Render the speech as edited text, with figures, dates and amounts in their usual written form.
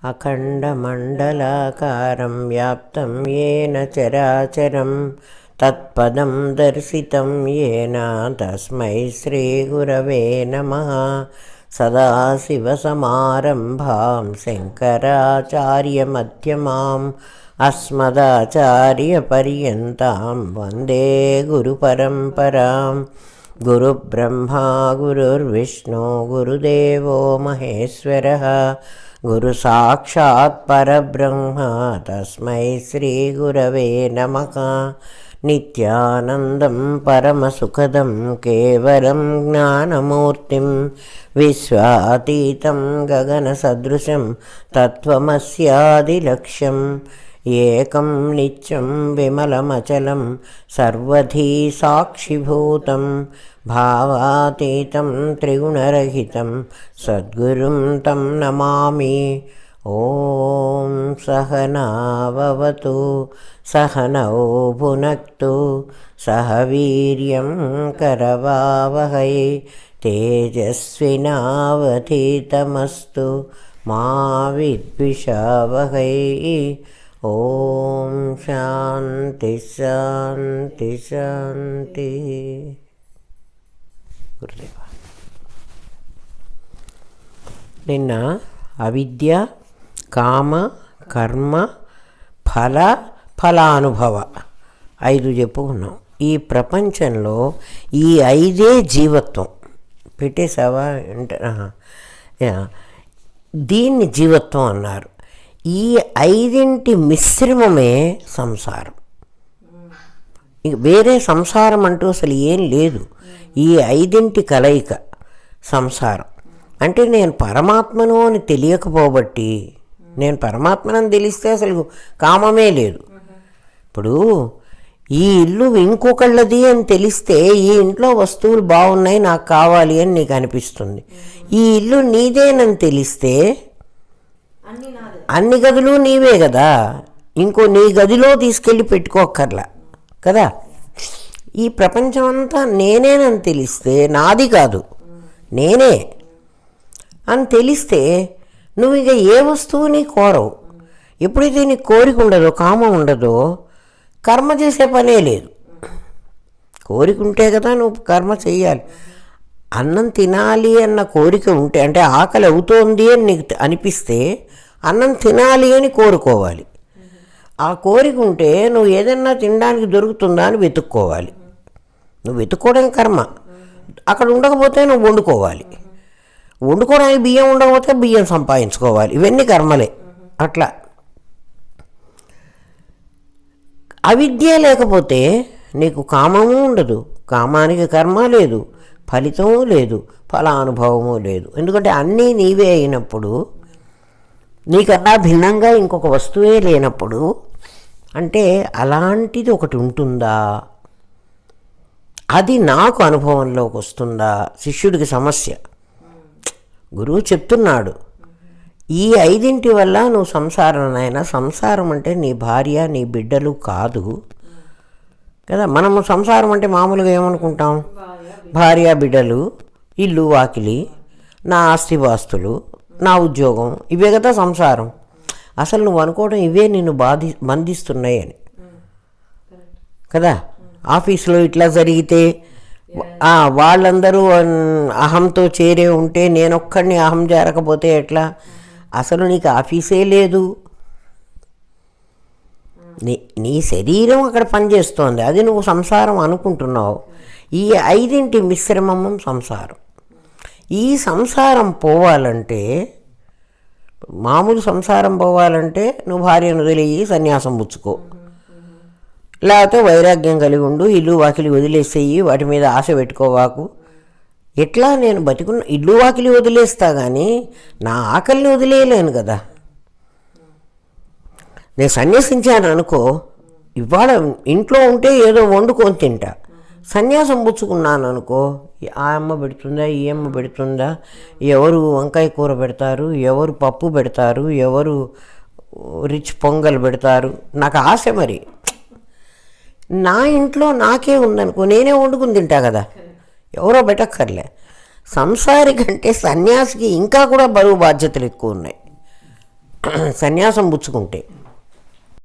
అఖండమండలాకారం వ్యాప్తం येन చరాచరం తత్పదం దర్శితం येन తస్మై శ్రీగురవే నమః. సదాశివసమారంభాం శంకరాచార్యమధ్యమాం అస్మదాచార్యపర్యంతాం వందే గురుపరంపరాం. గురుబ్రహ్మా గురుర్విష్ణు గురుదేవో మహేశ్వరః గురు సాక్షాత్ పరబ్రహ్మ తస్మై శ్రీ గురవే నమః. నిత్యానందం పరమసుఖదం కేవలం జ్ఞానమూర్తిం విశ్వాతీతం గగనసదృశం తత్వమస్యాదిలక్ష్యం. ఏకం నిత్యం విమలమచలం సర్వధీ సాక్షిభూతం భావాతీతం త్రిగుణరహితం సద్గురుం తం నమామి. ఓం సహనావవతు సహనౌ భునక్తు సహ వీర్యం కరవావహై తేజస్వినావధీతమస్తు మా విద్విషావహై. ఓం శాంతి శాంతి శాంతి. గురుదేవ, నిన్న అవిద్య, కామ, కర్మ, ఫలానుభవ 5 చెప్పుకున్నాం. ఈ ప్రపంచంలో ఈ 5 జీవత్వం. పెట్టేసావా అంటే దీన్ని జీవత్వం అన్నారు. ఈ 5 మిశ్రమమే సంసారం. వేరే సంసారం అంటూ అసలు ఏం లేదు. ఈ 5 కలయిక సంసారం. అంటే నేను పరమాత్మను అని తెలియకపోబట్టి, నేను పరమాత్మనని తెలిస్తే అసలు కామమే లేదు. ఇప్పుడు ఈ ఇల్లు ఇంకొకళ్ళది అని తెలిస్తే ఈ ఇంట్లో వస్తువులు బాగున్నాయి నాకు కావాలి అని నీకు అనిపిస్తుంది. ఈ ఇల్లు నీదేనని తెలిస్తే అన్ని గదులు నీవే కదా, ఇంకో నీ గదిలో తీసుకెళ్ళి పెట్టుకోక్కర్లా కదా. ఈ ప్రపంచం అంతా నేనేనని తెలిస్తే, నాది కాదు నేనే అని తెలిస్తే నువ్వు ఇక ఏ వస్తువుని కోరవు. ఎప్పుడైతే నీకు కోరిక ఉండదో, కామం ఉండదో, కర్మ చేసే పనే లేదు. కోరిక ఉంటే కదా నువ్వు కర్మ చెయ్యాలి. అన్నం తినాలి అన్న కోరిక ఉంటే, అంటే ఆకలి అవుతోంది అని నీకు అనిపిస్తే అన్నం తినాలి అని కోరుకోవాలి. ఆ కోరిక ఉంటే నువ్వు ఏదన్నా తినడానికి దొరుకుతుందా అని వెతుక్కోవాలి. నువ్వు వెతుక్కోవడం కర్మ. అక్కడ ఉండకపోతే నువ్వు వండుకోవాలి. వండుకోవడానికి బియ్యం ఉండకపోతే బియ్యం సంపాదించుకోవాలి. ఇవన్నీ కర్మలే. అట్లా అవిద్య లేకపోతే నీకు కామము ఉండదు, కామానికి కర్మ లేదు, ఫలితము లేదు, ఫలానుభవము లేదు. ఎందుకంటే అన్నీ నీవే అయినప్పుడు, నీకన్నా భిన్నంగా ఇంకొక వస్తువే లేనప్పుడు, అంటే అలాంటిది ఒకటి ఉంటుందా, అది నాకు అనుభవంలోకి వస్తుందా? శిష్యుడికి సమస్య. గురువు చెప్తున్నాడు, ఈ 5 వల్ల నువ్వు సంసారంనైనా, సంసారం అంటే నీ భార్య నీ బిడ్డలు కాదు కదా. మనము సంసారం అంటే మామూలుగా ఏమనుకుంటాం? భార్య బిడ్డలు, ఇల్లు వాకిలి, నా ఆస్తిపాస్తులు, నా ఉద్యోగం, ఇవే కదా సంసారం. అసలు నువ్వు అనుకోవడం ఇవే నిన్ను బంధిస్తున్నాయి అని కదా. ఆఫీసులో ఇట్లా జరిగితే వాళ్ళందరూ అహంతో చేరే ఉంటే నేనొక్కడిని అహం చేరకపోతే ఎట్లా? అసలు నీకు ఆఫీసే లేదు, నీ శరీరం అక్కడ పనిచేస్తోంది, అది నువ్వు సంసారం అనుకుంటున్నావు. ఈ 5 మిశ్రమం సంసారం. ఈ సంసారం పోవాలంటే, మామూలు సంసారం పోవాలంటే నువ్వు భార్యను వదిలేయి సన్యాసం పుచ్చుకో, లేకపోతే వైరాగ్యం కలిగి ఉండు, ఇల్లు వాకిలి వదిలేసేయి, వాటి మీద ఆశ పెట్టుకోవాకు. ఎట్లా? నేను బతికున్న ఇల్లు వాకిలి వదిలేస్తా కానీ నా ఆకలిని వదిలేయలేను కదా. నేను సన్యాసించాను అనుకో, ఇవాళ ఇంట్లో ఉంటే ఏదో వండుకొని తింటా. సన్యాసం పుచ్చుకున్నాను అనుకో, ఆ అమ్మ పెడుతుందా, ఈ అమ్మ పెడుతుందా, ఎవరు వంకాయ కూర పెడతారు, ఎవరు పప్పు పెడతారు, ఎవరు రిచ్ పొంగల్ పెడతారు, నాకు ఆశ. మరి నా ఇంట్లో నాకే ఉందనుకో, నేనే వండుకుని తింటా కదా, ఎవరో పెట్టక్కర్లే. సంసారి కంటే సన్యాసికి ఇంకా కూడా బరువు బాధ్యతలు ఎక్కువ ఉన్నాయి. సన్యాసం పుచ్చుకుంటే